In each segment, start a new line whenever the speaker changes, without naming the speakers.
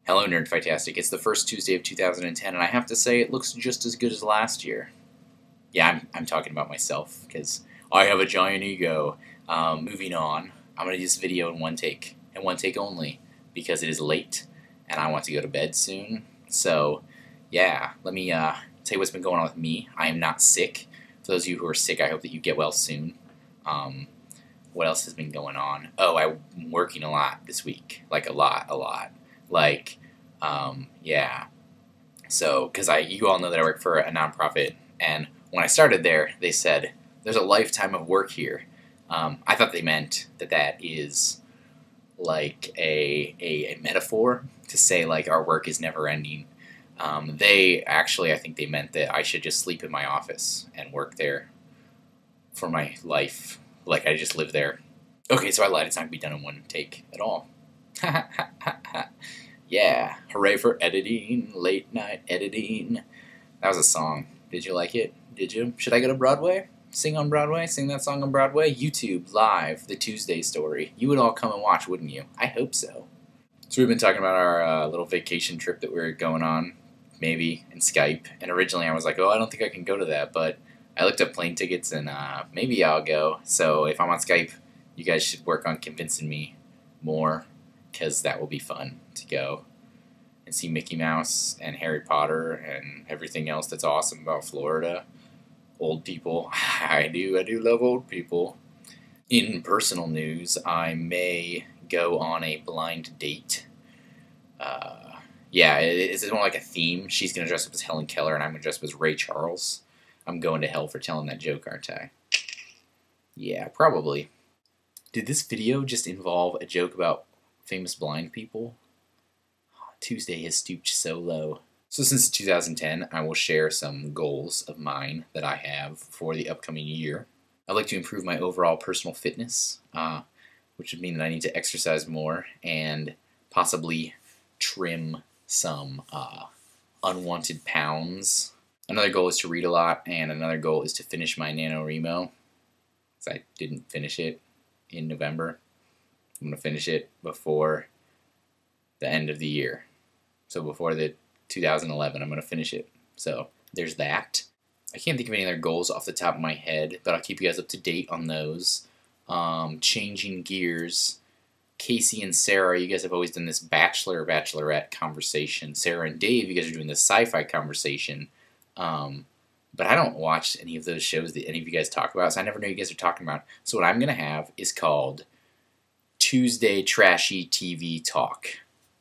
Hello, Nerdfightastic. It's the first Tuesday of 2010, and I have to say it looks just as good as last year. Yeah, I'm talking about myself, because I have a giant ego. Moving on, I'm going to do this video in one take, and one take only, because it is late, and I want to go to bed soon. So, yeah, let me tell you what's been going on with me. I am not sick. For those of you who are sick, I hope that you get well soon. What else has been going on? Oh, I'm working a lot this week. Like, a lot. Like, yeah. So, because you all know that I work for a nonprofit, and when I started there, they said, there's a lifetime of work here. I thought they meant that is like a metaphor to say, like, our work is never ending. I think they meant that I should just sleep in my office and work there for my life. Like, I just live there. Okay, so I lied. It's not going to be done in one take at all. Yeah, hooray for editing, late night editing. That was a song. Did you like it? Did you? Should I go to Broadway? Sing on Broadway? Sing that song on Broadway? YouTube, live, The Tuesday Story. You would all come and watch, wouldn't you? I hope so. So we've been talking about our little vacation trip that we were going on, maybe, in Skype. And originally I was like, oh, I don't think I can go to that. But I looked up plane tickets and maybe I'll go. So if I'm on Skype, you guys should work on convincing me more, because that will be fun to go and see Mickey Mouse and Harry Potter and everything else that's awesome about Florida. Old people. I do love old people. In personal news, I may go on a blind date. It's more like a theme. She's going to dress up as Helen Keller and I'm going to dress up as Ray Charles. I'm going to hell for telling that joke, aren't I? Yeah, probably. Did this video just involve a joke about famous blind people? Tuesday has stooped so low. So since 2010, I will share some goals of mine that I have for the upcoming year. I'd like to improve my overall personal fitness, which would mean that I need to exercise more and possibly trim some unwanted pounds. Another goal is to read a lot, and another goal is to finish my NaNoWriMo, because I didn't finish it in November. I'm going to finish it before the end of the year. So before the 2011, I'm going to finish it. So there's that. I can't think of any other goals off the top of my head, but I'll keep you guys up to date on those. Changing gears. Casey and Sarah, you guys have always done this Bachelor or Bachelorette conversation. Sarah and Dave, you guys are doing this sci-fi conversation. But I don't watch any of those shows that any of you guys talk about, so I never know what you guys are talking about. So what I'm going to have is called Tuesday Trashy TV Talk.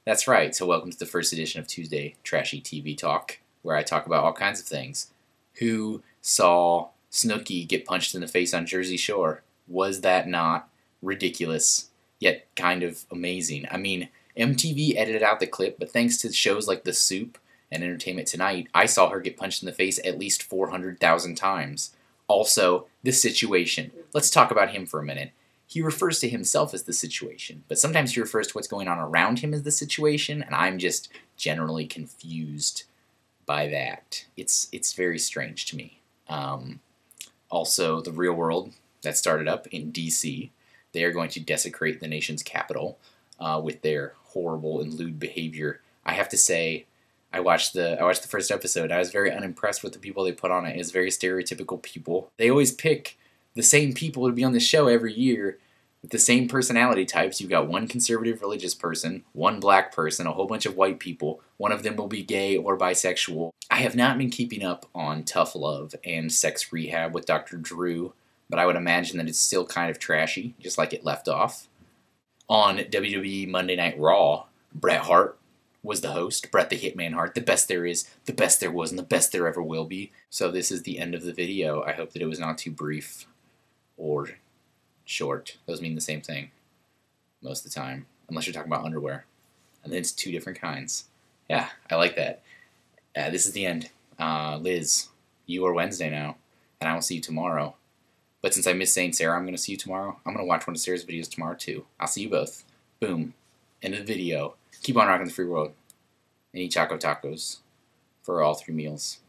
That's right, so welcome to the first edition of Tuesday Trashy TV Talk, where I talk about all kinds of things. Who saw Snooki get punched in the face on Jersey Shore? Was that not ridiculous, yet kind of amazing? I mean, MTV edited out the clip, but thanks to shows like The Soup and Entertainment Tonight, I saw her get punched in the face at least 400,000 times. Also, The Situation. Let's talk about him for a minute. He refers to himself as the situation, but sometimes he refers to what's going on around him as the situation, and I'm just generally confused by that. It's very strange to me. Also, The Real World, that started up in D.C. They are going to desecrate the nation's capital with their horrible and lewd behavior. I have to say, I watched the first episode. I was very unimpressed with the people they put on it. It's very stereotypical people. They always pick the same people to be on the show every year with the same personality types. You've got one conservative religious person, one black person, a whole bunch of white people. One of them will be gay or bisexual. I have not been keeping up on Tough Love and Sex Rehab with Dr. Drew, but I would imagine that it's still kind of trashy, just like it left off. On WWE Monday Night Raw, Bret Hart was the host. Bret the Hitman Hart, the best there is, the best there was, and the best there ever will be. So this is the end of the video. I hope that it was not too brief or short. Those mean the same thing most of the time, unless you're talking about underwear. And then it's two different kinds. Yeah, I like that. This is the end. Liz, you are Wednesday now, and I will see you tomorrow. But since I missed saying Sarah, I'm going to see you tomorrow. I'm going to watch one of Sarah's videos tomorrow, too. I'll see you both. Boom. End of the video. Keep on rocking the free world. And eat Choco Tacos for all 3 meals.